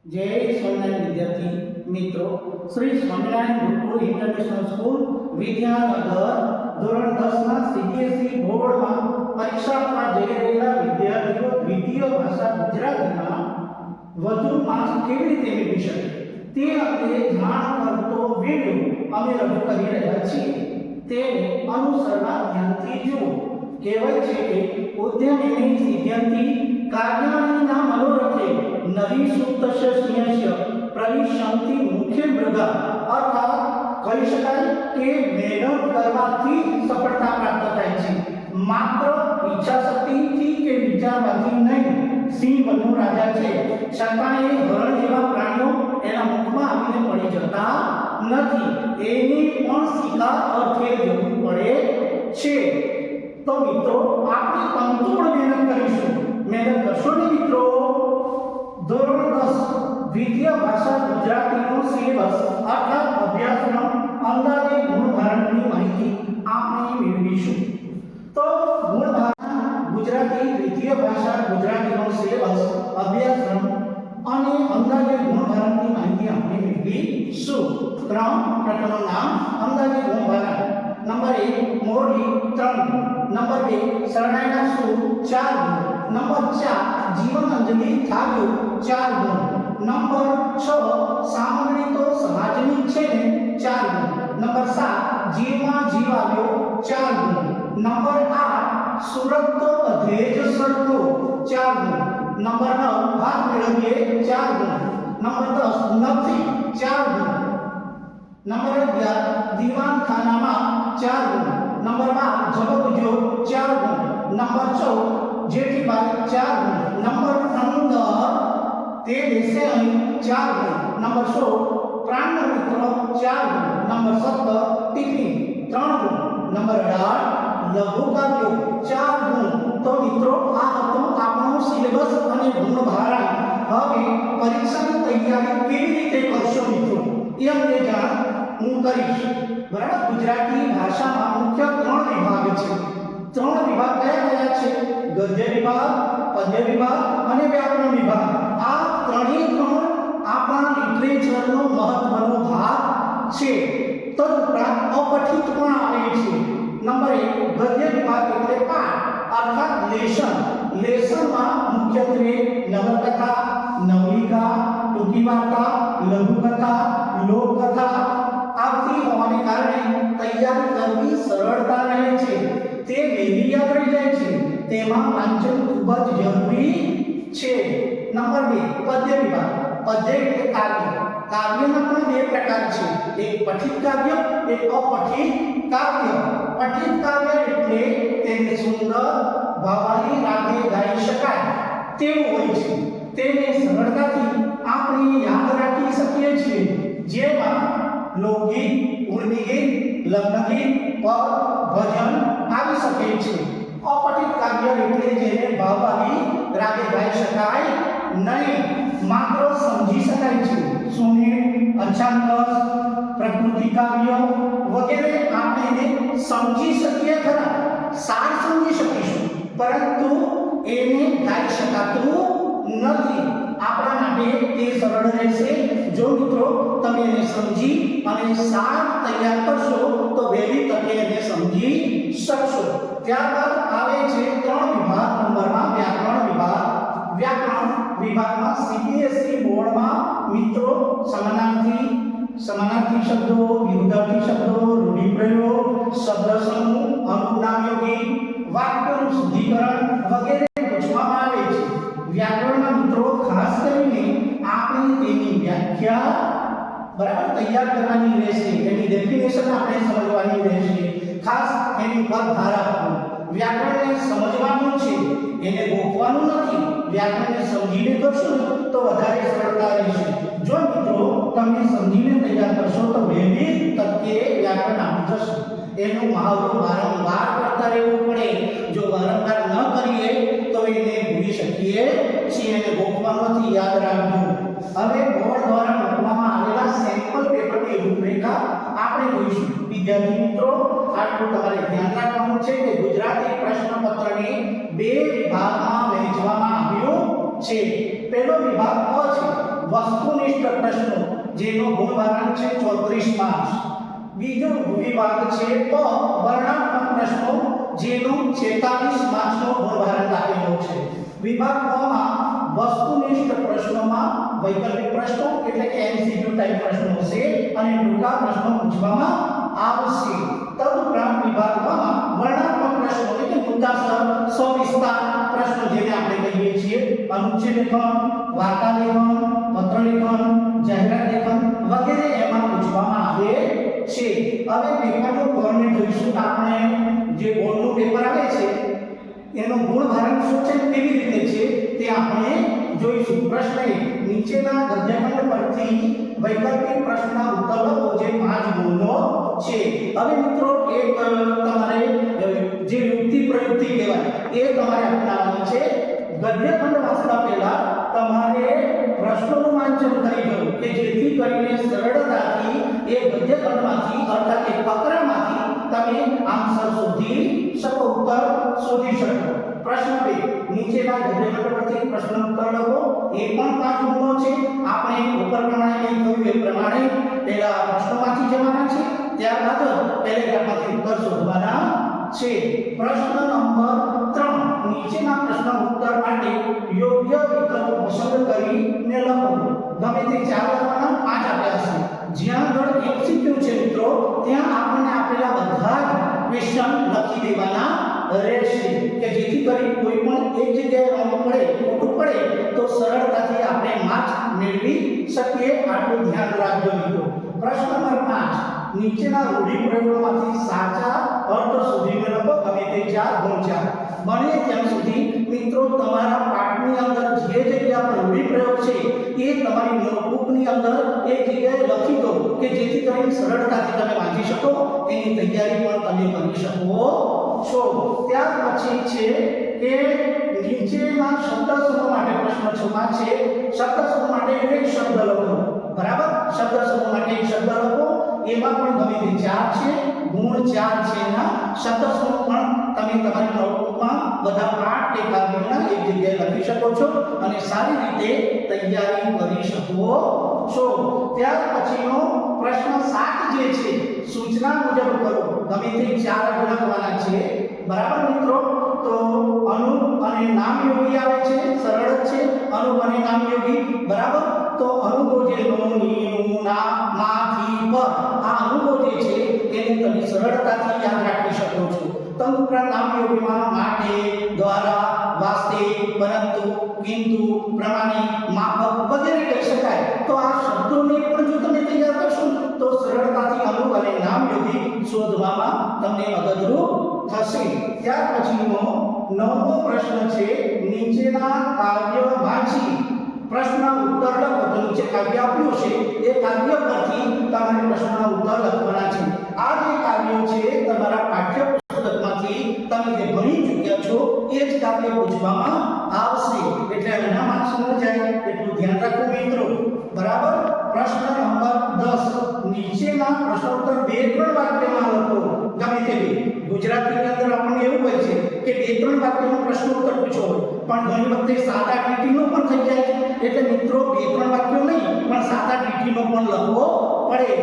जय स्वामिनारायण विद्यार्थी मित्रों, श्री स्वामिनारायण गुरुकुल इंटरनेशनल स्कूल विद्यानगर ધોરણ 10 ના સીબીએસઈ બોર્ડમાં પરીક્ષા આપવા જઈ રહેલા વિદ્યાર્થીઓ દ્વિતીય ભાષા ગુજરાતીમાં વધુ માર્ક્સ કેવી રીતે મેળવી શકે તે અંગે જાણ કરતો વિડિયો અમે રજૂ કરી રહ્યા છીએ। તેને અનુસરવા ધ્યાનથી જુઓ। કહેવાય છે કે ઉદ્યમિની સિદ્ધ્યંતિ કાર્યાણીના મનોરથે નવી સુપ્તસ્ય સ્નેહસ્ય પ્રવિશંતિ મુખ્ય મૃગા અર્થાત કહી શકાય કે મહેનત કરવાથી સફળતા પ્રાપ્ત થાય છે, માત્ર ઈચ્છા શક્તિથી કે વિચારવાથી નહીં। સિંહ વનનો રાજા છે, છતાં એ હરણ જેવા પ્રાણીઓ એના મુખમાં આવીને પડી જતા નથી, એની પણ શિકાર અર્થે જવું પડે છે। તો મિત્રો આપણે તંતોડ મહેનત કરીશું। મહેનત કરશો ને મિત્રો? ધોરણ 10 દ્વિતીય ભાષા ગુજરાતીનો સિલેબસ અર્થાત અભ્યાસક્રમ અંદાજે ગુણભારણની માહિતી આપણે મેળવીશું। તો ગુણભારણ ગુજરાતી દ્વિતીય ભાષા ગુજરાતીનો સિલેબસ અભ્યાસક્રમ અને અંદાજે ગુણભારણની માહિતી આપણે મેળવીશું। પ્રકરણનું નામ અંદાજે ગુણભારણ। નંબર 1 મોરલી 3 ગુણ, નંબર 2 શરણાઈના સૂર 4 ગુણ, નંબર 4 જીવન અંજલિ થાવ્યો 4 ગુણ, નંબર 6 સામગ્રી તો સમાજની છે ને 4 ગુણ, નંબર 7 જીવમાં જીવ આવ્યો 4 ગુણ, નંબર 8 સુરત તો બધે જ સરખો 4 ગુણ, નંબર 9 હાથ મેળવીએ 4 ગુણ, નંબર 10 નથી 4 ગુણ, નંબર 11 દીવાન ખાનામાં 4 ગુણ, નંબર 12 જબકજો 4 ગુણ, નંબર 14 જેઠીબાઈ 4 ગુણ, નંબર 15 તે બેસે અહીં 4 ગુણ, નંબર 16 પ્રાણનો મિત્ર 4 ગુણ, નંબર 17 ટિફિન 3 ગુણ, નંબર 18 લઘુ કાવ્યો 4 ગુણ। તો મિત્રો આ હતો આપણો સિલેબસ અને ગુણભારણ। હવે પરીક્ષાની તૈયારી કેવી રીતે કરશો મિત્રો એ અમને જાણ હું કરીશ, બરાબર। ગુજરાતી ભાષામાં મુખ્ય 3 વિભાગ છે। 3 વિભાગ કયા છે? ગદ્ય વિભાગ, પદ્ય વિભાગ અને વ્યાકરણ વિભાગ। આ ત્રણેય આપણા લિટરેચરનો મહત્વનો ભાગ છે। તદુપરાંત અપઠિત પણ આવે છે। નંબર 1 ગદ્ય વિભાગ એટલે પાઠ અર્થાત લેશન। લેશનમાં મુખ્યત્વે નવલકથા, નવલિકા, ટૂંકી વાર્તા, લઘુકથા, લોકકથા આવતી હોવાને કારણે તૈયારી કરવી સરળતા રહે છે, તે વહેલી યાદ રહી જાય છે, તેમાં વાંચન ખૂબ જ જરૂરી છે। નંબર 2 પદ્ય વિભાગ। પદ્ય એટલે કાવ્ય। કાવ્યના પણ 2 પ્રકાર છે, એક પઠિત કાવ્ય, એક અપઠિત કાવ્ય। પઠિત કાવ્ય એટલે તેને સુંદર ભાવાળી રાગે ગાઈ શકાય તેવું હોય છે, તેને સરળતાથી આપણે યાદ રાખી શકીએ છીએ, જેમાં લોકગીત, ઉર્મિગીત, લગ્નગીત, પદ, ભજન આવી શકે છે। અપઠિત કાવ્ય એટલે જેને ભાવવાળી રાગે ગાઈ શકાય નહીં, માત્ર સમજી શકાય છે। સુનિલ, અછાંતસ, પ્રકૃતિ કાવ્ય વગેરે આપણે સમજી શકીએ ખરા, સાર સમજી શકીશું, પરંતુ એને ગાઈ શકાતું નથી। આપણા માટે તે સરળ રહેશે જો મિત્રો તમે એને સમજી અને સાર તૈયાર કરશો તો વહેલી તકે એને સમજી શકશો। ત્યારબાદ આવે છે 3 વિભાગ નંબરમાં વ્યાકરણ વિભાગ। વ્યાકરણ વિભાગમાં સીબીએસઈ બોર્ડમાં મિત્રો સમાનાર્થી શબ્દો, વિરુદ્ધાર્થી શબ્દો, રૂઢિપ્રયોગ, શબ્દ સમૂહ, અનુનામયોગી, વાક્યનું શુદ્ધિકરણ વગેરે પૂછવામાં આવે છે। વ્યાકરણના મિત્રો ખાસ કરીને આપણે તેની વ્યાખ્યા બરાબર તૈયાર કરવાની રહેશે, એની ડેફિનેશન આપણે સમજવાની રહેશે, ખાસ એની પર ભાર આપવો। વ્યાકરણને સમજવાનું છે, એને ગોખવાનું નથી। વ્યાકરણને સમજીને કરશો તો વધારે સરળતા રહેશે। જો મિત્રો તમે સમજીને તૈયાર કરશો તો વહેલી તકે વ્યાકરણ આવી જશે। એનો મહાવરો વારંવાર કરતા રહેવું પડે, જો વારંવાર ન કરીએ તો એને ભૂલી શકીએ છીએ, એને ગોખવાનું નથી, યાદ રાખજો। હવે બોર્ડ દ્વારા મૂકવામાં આવેલા સેમ્પલ પેપરની રૂપરેખા આપણે જોઈશું। વિદ્યાર્થી મિત્રો આટલું તમારે ધ્યાન રાખવાનું છે કે ગુજરાતી પ્રશ્નપત્રને 2 વિભાગમાં વહેંચવામાં આવ્યું છે। પહેલો વિભાગ અ છે, વસ્તુ પ્રશ્નો જેનો ગુણભારાંક છે 34 માર્ક્સ. બીજો વિભાગ છે પ વર્ણનાત્મક પ્રશ્નો જેનો 46 માર્ક્સનો ગુણભારાંક આપેલો છે. વિભાગ પ માં વસ્તુનિષ્ઠ પ્રશ્નોમાં વૈકલ્પિક પ્રશ્નો એટલે કે MCQ ટાઈપ પ્રશ્નો છે અને ટૂંકા પ્રશ્નો પૂછવામાં આવશે. તદુપરાંત વિભાગ પ માં વર્ણનાત્મક પ્રશ્નો એટલે કે મુદ્દાસર સવિસ્તાર પ્રશ્નો જેને આપણે કહીએ છીએ અનુચ્છેદ લેખન, વાર્તા લેખન, પત્ર લેખન, જાહેરાત લેખન વગેરે એમાં પૂછવામાં આવે છે. હવે પેપરનું ફોર્મેટ જોઈશું. આપણે જે બોર્ડનું પેપર આવે છે એનો ગુણભારાંક શું છે કેવી રીતે છે તે આપણે જોઈશું. પ્રશ્ન 1 નીચેના ગદ્યખંડ પરથી વૈકલ્પિક પ્રશ્નના ઉત્તર લખો જે 5 ગુણનો છે. હવે મિત્રો એક તમારે જે યુક્તિ પ્રયુક્તિ કહેવાય એ તમારે અપનાવવાની છે. ગદ્યખંડ વાંચતા પહેલા તમારે પ્રશ્નોનું વાંચન કરી દો કે જેથી કરીને સરળતાથી એ ગદ્યખંડમાંથી અર્થાત કે ફકરામાંથી તમે આન્સર શોધી શકો, ઉત્તર શોધી શકો. પ્રશ્ન 2 નીચેના ગદ્યખંડ પરથી પ્રશ્ન ઉત્તર લખો. એ પણ 5 ગુણો છે. આપણે ઉપર પ્રમાણે કહ્યું એ પ્રમાણે પહેલા પ્રશ્નો વાંચી જવાના છે, ત્યારબાદ પેરેગ્રાફમાંથી ઉત્તર શોધવાના છે. પ્રશ્ન નંબર 3 નીચેના પ્રશ્ન ઉત્તર માટે યોગ્ય વિકલ્પ પસંદ કરીને લખો. ગમે તે 4 લખવાના, 5 આપ્યા છે. જ્યાં આગળ MCQ છે મિત્રો ત્યાં આપણને આપેલા બધા જ ક્વેશ્ચન લખી દેવાના રહેશે કે જેથી કરી કોઈ પણ એક જગ્યાએ રોંગ પડે, ખોટું પડે તો સરળતાથી આપણે માર્ક્સ મેળવી શકીએ. આટલું ધ્યાન રાખજો મિત્રો. પ્રશ્ન નંબર 5 નીચેના રૂઢિપ્રયોગોમાંથી સાચા અર્થ શોધીને લખો. ગમે તે 4 ગુણ 4. બને ત્યાં સુધી મિત્રો તમારા પાઠની અંદર જે જગ્યા પર રૂઢિપ્રયોગ છે એ તમારી નોટબુકની અંદર એક જગ્યાએ લખી દો કે જેથી કરીને સરળતાથી તમે વાંચી શકો. એની તૈયારી પણ તમે કરી શકો છો. ત્યાર પછી છે કે નીચેના શબ્દ સમૂહ માટે પ્રશ્ન 6 માં છે શબ્દ સમૂહ માટે એક શબ્દ લખો. બરાબર, શબ્દ સમૂહ માટે એક શબ્દ લખો. એમાં પણ ગમે તે 4 છે, ગુણ 4 છે ના શબ્દ સમૂહ પણ તમે તમારી નોટબુકમાં બધા પાઠ કે કાવ્યના એક જગ્યાએ લખી શકો છો અને સારી રીતે તૈયારી કરી શકો છો. ત્યાર પછીનો પ્રશ્ન 7 જે છે સૂચના મુજબ કરો. ગમે તે 4 લખવાના છે. બરાબર મિત્રો. તો અનુ અને નામયોગી આવે છે, સરળ જ છે. અનુ અને નામયોગી. બરાબર. તો અનુગો જે નો, ની, નું, ના, મા, થી, પર આ અનુગો જે છે એને તમે સરળતાથી યાદ રાખી શકો છો. તદુપરાંત નામયોગીમાં માટે, દ્વારા, વાસ્તે, પરંતુ, કિંતુ, પ્રમાણે, માફક વગેરે કહી શકાય. તો આ શબ્દોને પણ જો તમે તૈયાર કરશો તો સરળતાથી અનુ અને નામયોગી શોધવામાં તમને મદદરૂપ થશે. ત્યાર પછીનો 9મો પ્રશ્ન છે નીચેના કાવ્ય વાંચી પ્રશ્નના ઉત્તર લખો. તો નીચે કાવ્ય આપ્યું છે એ કાવ્ય પરથી તમારે પ્રશ્નના ઉત્તર લખવાના છે. આ જે કાવ્યો છે તમારા પાઠ્યપુસ્તકમાંથી તમે જે ભણી ચૂક્યા છો એ જ કાવ્ય પૂછવામાં આવશે. એટલે એના માર્ક્સ ન જાય એટલું ધ્યાન રાખો મિત્રો. બરાબર. પ્રશ્ન નંબર 10 નીચેના પ્રશ્નોત્તર 2-3 વાક્યમાં લખો. ગમે તે બે. ગુજરાતીની અંદર આપણને એવું હોય છે કે 2-3 વાક્યનો પ્રશ્નોત્તર પૂછો પણ ઘણી વખતે 7-8 લીટીનો પણ થઈ જાય છે. એટલે મિત્રો 2-3 વાક્યો નહીં પણ 7-8 લીટીનો પણ લખવો પડે.